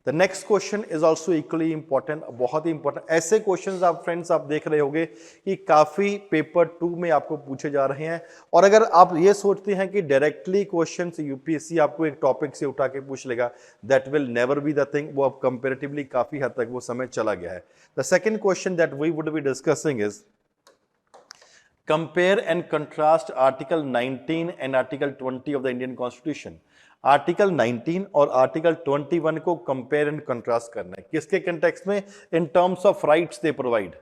The next question is also equally important, बहुत ही important. ऐसे questions आप फ्रेंड्स आप देख रहे होंगे कि काफी पेपर 2 में आपको पूछे जा रहे हैं। और अगर आप ये सोचते हैं कि डायरेक्टली क्वेश्चंस यूपीएससी आपको एक टॉपिक से उठा के पूछ लेगा, that will never be the thing. वो अब कंपेरेटिवली काफी हद तक वो समय चला गया है। The second question that we would be discussing is compare and contrast article 19 and article 20 of the Indian constitution. Article 19 और आर्टिकल 21 को कंपेयर एंड कंट्रास्ट करना है। किसके कंटेक्स्ट में? In terms of rights they provide.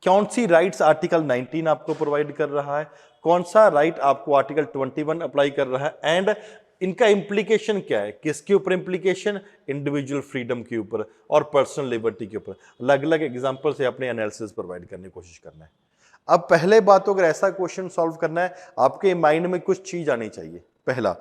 कौन सी rights article 19 आपको provide कर रहा है, कौन सा राइट आपको आर्टिकल 21 अप्लाई कर रहा है, एंड इनका इंप्लीकेशन क्या है। किसके ऊपर इंप्लीकेशन? इंडिविजुअल फ्रीडम के ऊपर और पर्सनल लिबर्टी के ऊपर। अलग अलग एग्जांपल से अपने एनालिसिस प्रोवाइड करने की कोशिश करना है। अब पहले बात तो, अगर ऐसा क्वेश्चन सॉल्व करना है, आपके माइंड में कुछ चीज आनी चाहिए। पहला,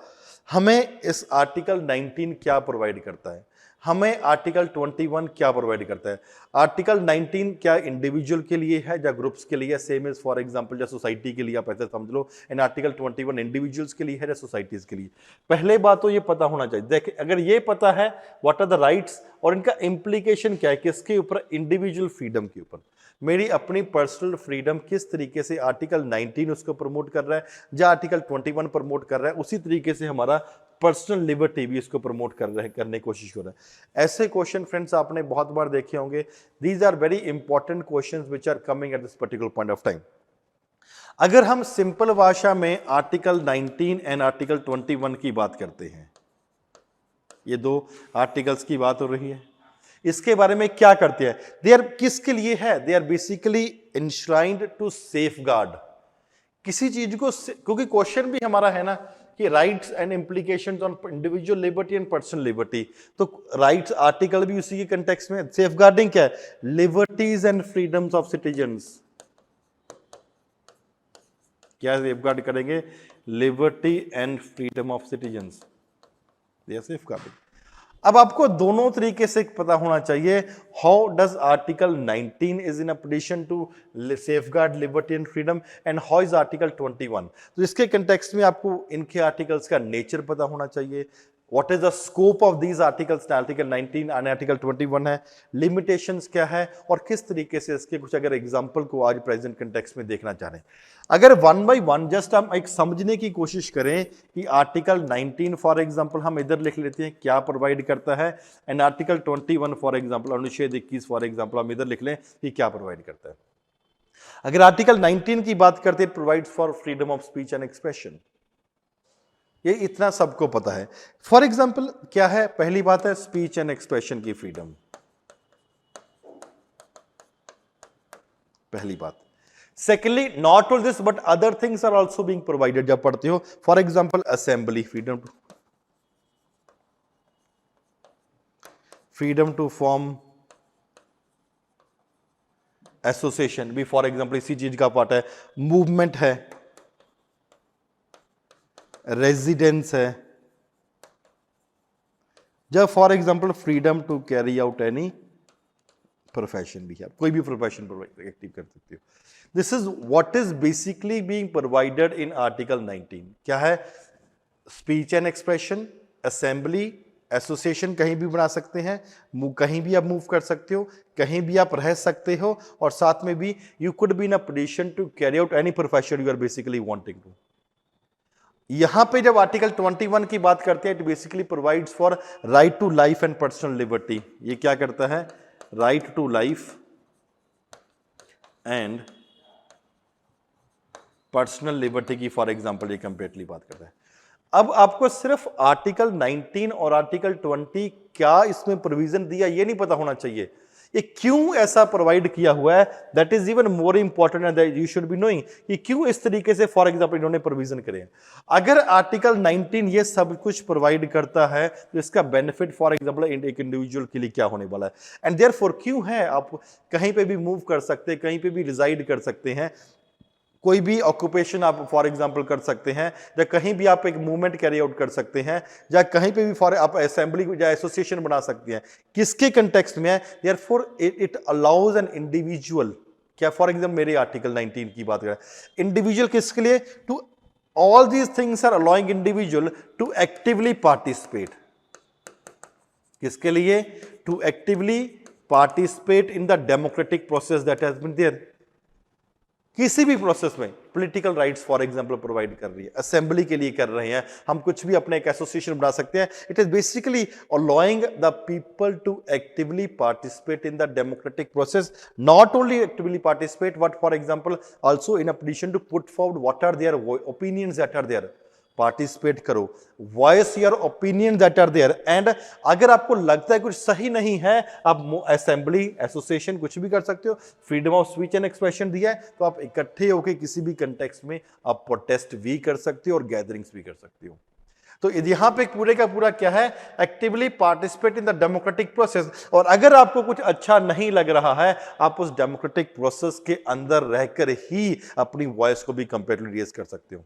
हमें इस आर्टिकल 19 क्या प्रोवाइड करता है, हमें आर्टिकल 21 क्या प्रोवाइड करता है। आर्टिकल 19 क्या इंडिविजुअल के लिए है या ग्रुप्स के लिए? सेम इज फॉर एग्जांपल या सोसाइटी के लिए, आप ऐसे समझ लो। एंड आर्टिकल 21 इंडिविजुअल्स के लिए है या सोसाइटीज के लिए? पहले बात तो ये पता होना चाहिए। देखिए, अगर ये पता है व्हाट आर द राइट्स और इनका इंप्लीकेशन क्या है, किसके ऊपर? इंडिविजुअल फ्रीडम के ऊपर। मेरी अपनी पर्सनल फ्रीडम किस तरीके से आर्टिकल 19 उसको प्रमोट कर रहा है या आर्टिकल 21 प्रमोट कर रहा है, उसी तरीके से हमारा पर्सनल लिबर्टी भी इसको प्रमोट कर रहे हैं, करने की कोशिश कर रहा है। ऐसे क्वेश्चन फ्रेंड्स आपने बहुत बार देखे होंगे। These are very important questions which are coming at this particular point of time. अगर हम सिंपल भाषा में आर्टिकल 19 एंड आर्टिकल 21 की बात करते हैं, ये दो आर्टिकल्स की बात हो रही है, इसके बारे में क्या करते हैं? दे आर किसके लिए है? They are basically enshrined to safeguard किसी चीज को, क्योंकि क्वेश्चन भी हमारा है ना कि rights and implications on individual liberty and personal liberty. तो राइट्स आर्टिकल भी उसी के कंटेक्स्ट में। सेफगार्डिंग क्या है? Liberties and freedoms of citizens. क्या सेफगार्ड करेंगे? Liberty and freedom of citizens, they are safeguarding. अब आपको दोनों तरीके से पता होना चाहिए। How does article 19 is in addition to safeguard liberty and freedom, and how is article 21। तो इसके कंटेक्स्ट में आपको इनके आर्टिकल्स का नेचर पता होना चाहिए। What is the scope of these articles? Article 19 और आर्टिकल 21 है, लिमिटेशंस क्या है और किस तरीके से इसके कुछ अगर एग्जांपल को आज प्रेजेंट कंटेक्स्ट में देखना चाह रहे हैं। अगर वन बाय वन जस्ट हम एक समझने की कोशिश करें कि आर्टिकल 19 फॉर एग्जांपल हम इधर लिख लेते हैं क्या प्रोवाइड करता है, एंड आर्टिकल 21 फॉर एग्जांपल अनुच्छेद 21 फॉर एग्जांपल हम इधर लिख लें कि क्या प्रोवाइड करता है। अगर आर्टिकल 19 की बात करते हैं, provides for freedom of speech and expression, ये इतना सबको पता है। फॉर एग्जाम्पल क्या है? पहली बात है स्पीच एंड एक्सप्रेशन की फ्रीडम, पहली बात। Secondly, not only this but other things are also being provided. जब पढ़ते हो for example assembly freedom, freedom to form association भी फॉर एग्जाम्पल इसी चीज का पार्ट है। मूवमेंट है, रेजिडेंस है, जब for example freedom to carry out any profession भी है, कोई भी प्रोफेशन एक्टिव कर सकते हो। This is what is basically being provided in article 19। क्या है? Speech and expression, assembly, association कहीं भी बना सकते हैं, कहीं भी आप मूव कर सकते हो, कहीं भी आप रह सकते हो, और साथ में भी you could be in a position to carry out any profession you are basically wanting to. यहां पे जब आर्टिकल 21 की बात करते हैं, it basically provides for right to life and personal liberty. ये क्या करता है? Right to life and personal liberty की फॉर एग्जांपल ये कंप्लीटली बात करता है। अब आपको सिर्फ आर्टिकल 19 और आर्टिकल 20 क्या इसमें प्रोविजन दिया ये नहीं पता होना चाहिए, ये क्यों ऐसा प्रोवाइड किया हुआ है, that is even more important and that you should be knowing कि क्यों इस तरीके से फॉर एग्जांपल इन्होंने प्रोविजन करे हैं। अगर आर्टिकल 19 ये सब कुछ प्रोवाइड करता है तो इसका बेनिफिट फॉर एग्जांपल एक इंडिविजुअल के लिए क्या होने वाला है, एंड देयरफॉर क्यों है आप कहीं पे भी मूव कर सकते हैं, कहीं पे भी रिजाइड कर सकते हैं, कोई भी ऑक्यूपेशन आप फॉर एग्जांपल कर सकते हैं, या कहीं भी आप एक मूवमेंट कैरी आउट कर सकते हैं, या कहीं पे भी फॉर आप असेंबली या एसोसिएशन बना सकते हैं। किसके कंटेक्स्ट में है? Therefore it allows an individual, क्या फॉर एग्जांपल मेरे आर्टिकल 19 की बात करें, इंडिविजुअल किसके लिए? To all these things are allowing individual to actively participate, किसके लिए? To actively participate in the democratic process that has been there. किसी भी प्रोसेस में political rights for example provide कर रही है, असेंबली के लिए कर रहे हैं, हम कुछ भी अपने एक एसोसिएशन बना सकते हैं। It is basically allowing the people to actively participate in the democratic process, not only actively participate but for example also in a position to put forward what are their opinions that are there. Participate करो, voice your opinion that are there, and अगर आपको लगता है कुछ सही नहीं है, आप असेंबली, एसोसिएशन कुछ भी कर सकते हो, freedom of speech and expression दिया है, तो आप इकट्ठे होकर किसी भी कंटेक्स्ट में आप प्रोटेस्ट भी कर सकते हो और गैदरिंग्स भी कर सकते हो। तो यहां पे पूरे का पूरा क्या है? Actively participate in the democratic process. और अगर आपको कुछ अच्छा नहीं लग रहा है, आप उस डेमोक्रेटिक प्रोसेस के अंदर रहकर ही अपनी वॉइस को भी कंपेरेटिवली रेज कर सकते हो।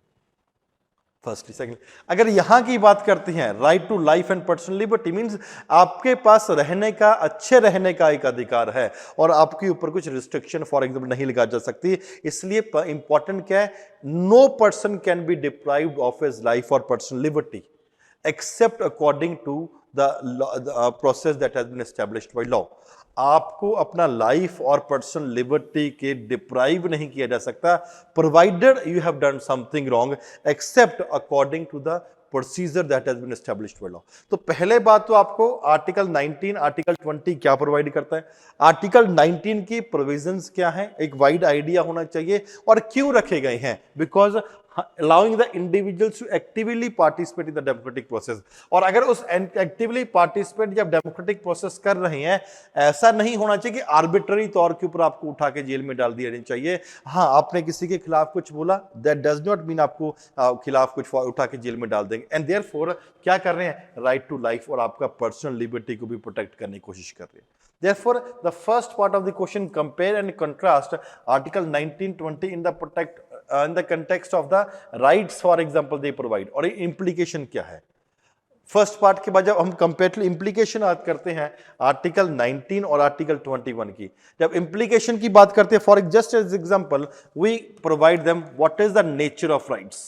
फर्स्ट सेकंड, अगर यहां की बात करते हैं right to life and personal liberty, means आपके पास रहने का, अच्छे रहने का एक अधिकार है और आपके ऊपर कुछ रिस्ट्रिक्शन फॉर एग्जांपल नहीं लगा जा सकती। इसलिए इंपॉर्टेंट क्या है? No person can be deprived of his life और personal liberty except according to the process that has been established by law. आपको अपना लाइफ और पर्सनल लिबर्टी के डिप्राइव नहीं किया जा सकता provided you have done something wrong except according to the procedure that has been established by law. तो पहले बात तो आपको आर्टिकल 19, आर्टिकल 20 क्या प्रोवाइड करता है? आर्टिकल 19 की प्रोविजंस क्या है, एक वाइड आइडिया होना चाहिए और क्यों रखे गए हैं? Because allowing the individuals to actively participate in the democratic process। और अगर उस actively participate जब democratic process कर रहे हैं, ऐसा नहीं होना चाहिए कि आर्बिट्ररी तौर के ऊपर आपको उठा के जेल में डाल दिया नहीं चाहिए। हाँ, आपने किसी के खिलाफ कुछ बोला, that does not mean आपको खिलाफ कुछ उठा के जेल में डाल देंगे। एंड therefore क्या कर रहे हैं? राइट टू लाइफ और आपका पर्सनल लिबर्टी को भी प्रोटेक्ट करने की कोशिश कर रहे हैं। Therefore, the first part of the question, compare and contrast Article 19, 20 in the context of the rights, for example, they provide, और implication क्या है? फर्स्ट पार्ट के बाद जब हम कंपेरेटिव इंप्लीकेशन बात करते हैं आर्टिकल 19 और आर्टिकल 21 की, जब इंप्लीकेशन की बात करते हैं, for just as example we provide them what is the nature of rights.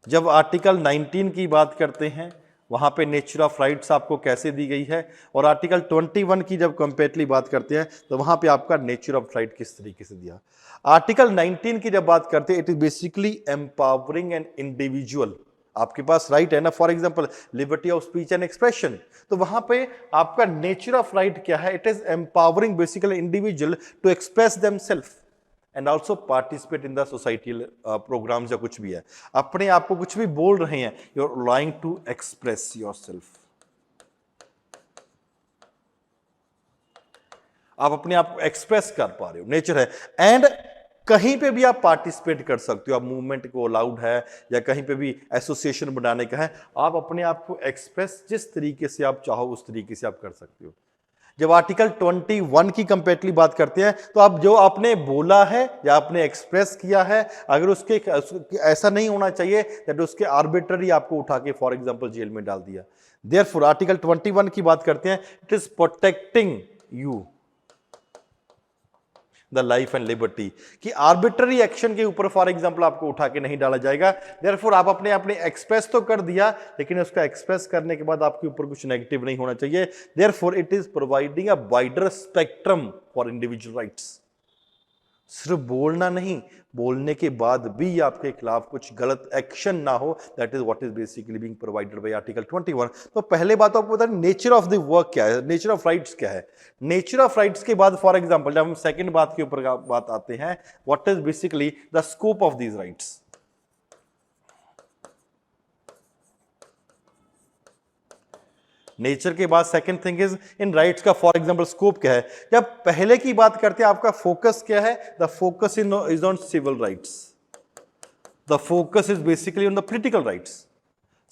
जब आर्टिकल 19 की बात करते हैं वहां पे नेचर ऑफ राइट्स आपको कैसे दी गई है, और आर्टिकल 21 की जब कंपेरेटिवली बात करते हैं तो वहां पे आपका नेचर ऑफ राइट किस तरीके से दिया। आर्टिकल 19 की जब बात करते हैं, it is basically empowering an individual. आपके पास राइट है ना, for example liberty of speech and expression, तो वहां पे आपका नेचर ऑफ राइट क्या है? It is empowering basically individual to express themselves and also participate in the societal programmes या कुछ भी है। अपने आप को कुछ भी बोल रहे हैं, you are allowing to express yourself. आप अपने आप को एक्सप्रेस कर पा रहे हो, नेचर है। एंड कहीं पे भी आप पार्टिसिपेट कर सकते हो, आप मूवमेंट को अलाउड है या कहीं पे भी एसोसिएशन बनाने का है, आप अपने आप को एक्सप्रेस जिस तरीके से आप चाहो उस तरीके से आप कर सकते हो। जब आर्टिकल 21 की कंपेरेटिवली बात करते हैं तो आप जो आपने बोला है या आपने एक्सप्रेस किया है, अगर उसके ऐसा नहीं होना चाहिए दैट उसके आर्बिट्ररी आपको उठा के फॉर एग्जांपल जेल में डाल दिया। देयरफॉर आर्टिकल 21 की बात करते हैं, it is protecting you the life and liberty, कि आर्बिट्ररी एक्शन के ऊपर फॉर एग्जांपल आपको उठा के नहीं डाला जाएगा। देयरफॉर आप अपने एक्सप्रेस तो कर दिया, लेकिन उसका एक्सप्रेस करने के बाद आपके ऊपर कुछ नेगेटिव नहीं होना चाहिए। Therefore it is providing a wider spectrum for individual rights. सिर्फ बोलना नहीं, बोलने के बाद भी आपके खिलाफ कुछ गलत एक्शन ना हो, that is what is basically being provided by article 21। तो पहले बात आपको बता, नेचर ऑफ द वर्क क्या है, नेचर ऑफ राइट्स क्या है। नेचर ऑफ राइट्स के बाद फॉर एग्जांपल जब हम सेकंड बात के ऊपर बात आते हैं, what is basically the scope of these rights. Nature के बाद second thing is in rights का फॉर एग्जांपल स्कोप क्या है। जब पहले की बात करते हैं, आपका फोकस क्या है? The focus is on civil rights, the focus is basically on the political rights.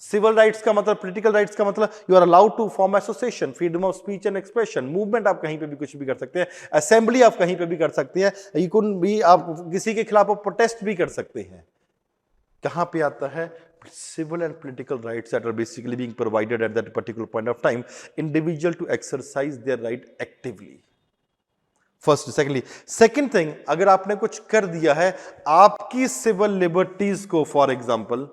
Civil rights का मतलब, पॉलिटिकल राइट्स का मतलब you are allowed to form association, freedom of speech and expression, movement आप कहीं पे भी कुछ भी कर सकते हैं, असेंबली आप कहीं पे भी कर सकते हैं, यू कैन भी आप किसी के खिलाफ प्रोटेस्ट भी कर सकते हैं। कहां पे आता है? civil and political rights that are basically being provided at that particular point of time, individual to exercise their right actively. First, second thing, अगर आपने कुछ कर दिया है, आपकी सिविल लिबर्टीज को for example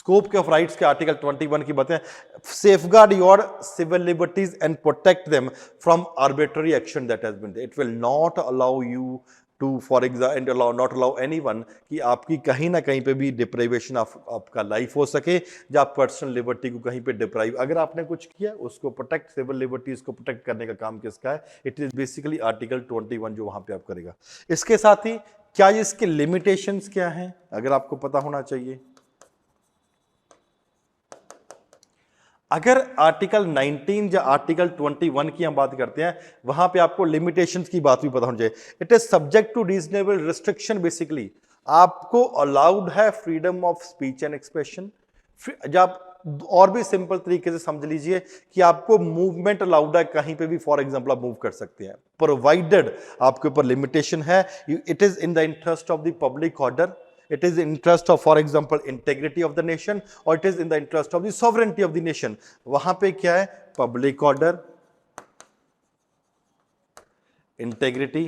scope of rights के article 21 की बातें, safeguard your civil liberties and protect them from arbitrary action that has been, it will not allow you to for example not allow anyone कि आपकी कहीं ना कहीं पे भी डिप्राइवेशन आपका लाइफ हो सके, या आप पर्सनल लिबर्टी को कहीं पे डिप्राइव, अगर आपने कुछ किया उसको प्रोटेक्ट, सिविल लिबर्टीज को प्रोटेक्ट करने का काम किसका है, इट इज बेसिकली आर्टिकल 21 जो वहां पे आप करेगा। इसके साथ ही क्या इसके लिमिटेशंस क्या हैं अगर आपको पता होना चाहिए। अगर आर्टिकल 19 या आर्टिकल 21 की हम बात करते हैं, वहां पे आपको लिमिटेशंस की बात भी पता होनी चाहिए। It is subject to reasonable restriction, basically आपको अलाउड है freedom of speech and expression. जब और भी सिंपल तरीके से समझ लीजिए कि आपको मूवमेंट अलाउड है, कहीं पे भी फॉर एग्जांपल आप मूव कर सकते हैं, प्रोवाइडेड आपके ऊपर लिमिटेशन है, it is in the interest of the public order, it is in interest of for example integrity of the nation, or it is in the interest of the sovereignty of the nation। वहां पे क्या है, public order, integrity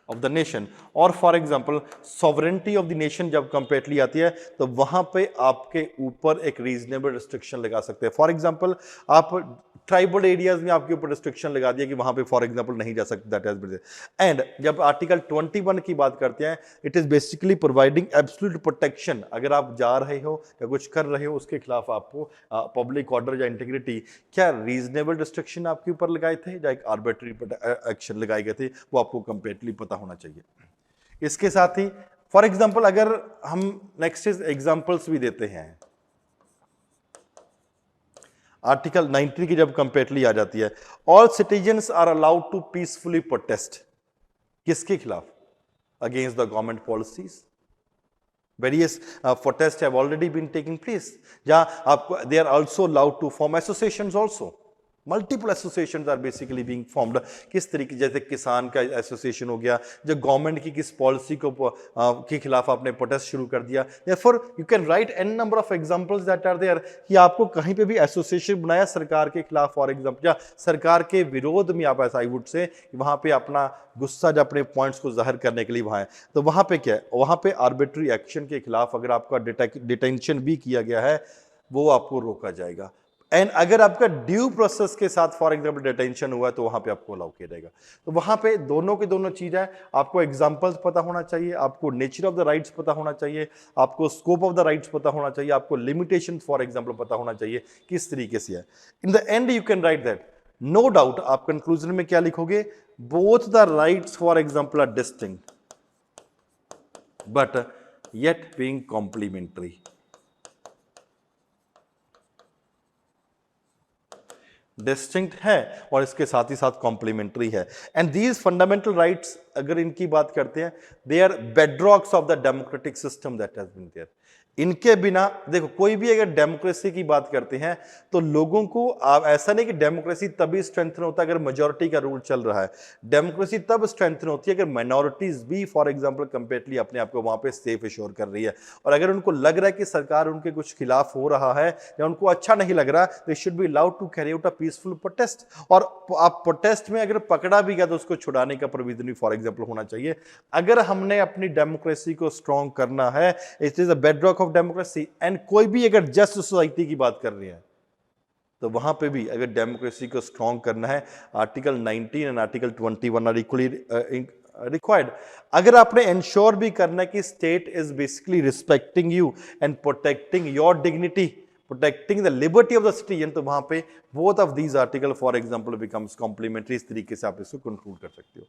of the nation, और for example sovereignty of the nation जब comparatively आती है तो वहां पे आपके ऊपर एक रीजनेबल रिस्ट्रिक्शन लगा सकते हैं। फॉर एग्जाम्पल आप ट्राइबल एरियाज में आपके ऊपर रिस्ट्रिक्शन लगा दिया कि वहां पे फॉर एग्जांपल नहीं जा सकते, दैट हैज बीन। एंड जब आर्टिकल 21 की बात करते हैं, it is basically providing absolute protection, अगर आप जा रहे हो या कुछ कर रहे हो उसके खिलाफ आपको पब्लिक ऑर्डर या इंटीग्रिटी, क्या रीजनेबल रिस्ट्रिक्शन आपके ऊपर लगाए थे या एक आर्बिट्ररी एक्शन लगाए गए थे, वो आपको कंप्लीटली पता होना चाहिए। इसके साथ ही फॉर एग्जाम्पल अगर हम नेक्स्ट एग्जाम्पल्स भी देते हैं, आर्टिकल 19 की जब कंपेरेटली आ जाती है, all citizens are allowed to peacefully protest, किसके खिलाफ, against the government policies. Various protest have already been taking place, जहां आपको they are also allowed to form associations also, multiple associations are basically being formed. किस तरीके, जैसे किसान का association हो गया, जो गवर्नमेंट की किस पॉलिसी को के खिलाफ आपने प्रोटेस्ट शुरू कर दिया। Therefore you can write an number of examples that are there, कि आपको कहीं पे भी एसोसिएशन बनाया सरकार के खिलाफ फॉर एग्जांपल, या सरकार के विरोध में आप ऐसा आई वुड से वहां पे अपना गुस्सा या अपने पॉइंट्स को जाहिर करने के लिए वहां है, तो वहां पे क्या है, वहां पे आर्बिट्री एक्शन के खिलाफ अगर आपका डिटेंशन भी किया गया है वो आपको रोका जाएगा। एंड अगर आपका ड्यू प्रोसेस के साथ फॉर एग्जांपल डिटेंशन हुआ तो वहां पे आपको अलाउ किया जाएगा। तो वहां पे दोनों की दोनों चीजें, आपको एग्जांपल्स पता होना चाहिए, आपको नेचर ऑफ द राइट्स पता होना चाहिए, आपको स्कोप ऑफ द राइट्स पता होना चाहिए, आपको लिमिटेशंस फॉर एग्जांपल पता होना चाहिए किस तरीके से है। In the end you can write that, no doubt आप कंक्लूजन में क्या लिखोगे, both the rights for example are distinct but yet being complementary. Distinct है और इसके साथ ही साथ कॉम्प्लीमेंट्री है। एंड दीज फंडामेंटल राइट्स अगर इनकी बात करते हैं, they are bedrocks of the democratic system that has been there. इनके बिना देखो, कोई भी अगर डेमोक्रेसी की बात करते हैं तो लोगों को ऐसा नहीं कि डेमोक्रेसी तभी स्ट्रेंथन होता है अगर मेजॉरिटी का रूल चल रहा है, डेमोक्रेसी तब स्ट्रेंथन होती है अगर माइनॉरिटीज भी फॉर एग्जांपल कंपेरेटली अपने आप को वहां पे सेफ एश्योर कर रही है, और अगर उनको लग रहा है कि सरकार उनके कुछ खिलाफ हो रहा है या उनको अच्छा नहीं लग रहा, they should be allowed to carry out a peaceful protest. और आप प्रोटेस्ट में अगर पकड़ा भी गया तो उसको छुड़ाने का प्रोविजन भी फॉर एग्जांपल होना चाहिए। अगर हमने अपनी डेमोक्रेसी को स्ट्रॉन्ग करना है, it is a bedrock of democracy. And कोई भी अगर जस्ट सोसाइटी की बात कर रही है तो वहां पे भी अगर डेमोक्रेसी को स्ट्रॉन्ग करना है, article 19 and article 21 are equally required. अगर आपने इंश्योर भी करना है कि state is basically respecting you and protecting your dignity, protecting the liberty of the citizen, तो वहां पे both of these article for example becomes complementary. इस तरीके से आप इसको कंक्लूड कर सकते हो।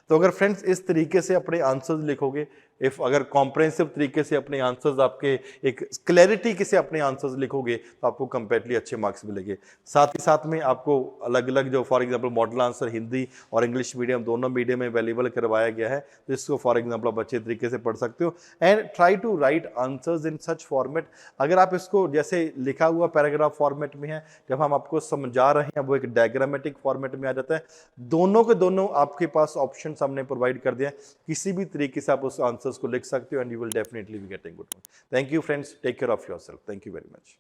तो अगर फ्रेंड्स इस तरीके से अपने आंसर्स लिखोगे, इफ अगर कॉम्प्रहेंसिव तरीके से अपने आंसर्स, आपके एक क्लैरिटी के से अपने आंसर्स लिखोगे तो आपको कंपेरेटली अच्छे मार्क्स मिलेंगे। साथ ही साथ में आपको अलग अलग जो for example model answer Hindi और इंग्लिश मीडियम दोनों मीडियम में अवेलेबल करवाया गया है, तो इसको फॉर एग्जांपल आप अच्छे तरीके से पढ़ सकते हो। And try to write answers in such format, अगर आप इसको जैसे लिखा हुआ पैराग्राफ फॉर्मेट में है, जब हम आपको समझा रहे हैं वो एक डायग्रामेटिक फॉर्मेट में आ जाता है। दोनों के दोनों आपके पास ऑप्शन हमने प्रोवाइड कर दिया है, किसी भी तरीके से आप उस आंसर्स को लिख सकते हो and you will definitely be getting good marks. Thank you friends, take care of yourself, thank you very much.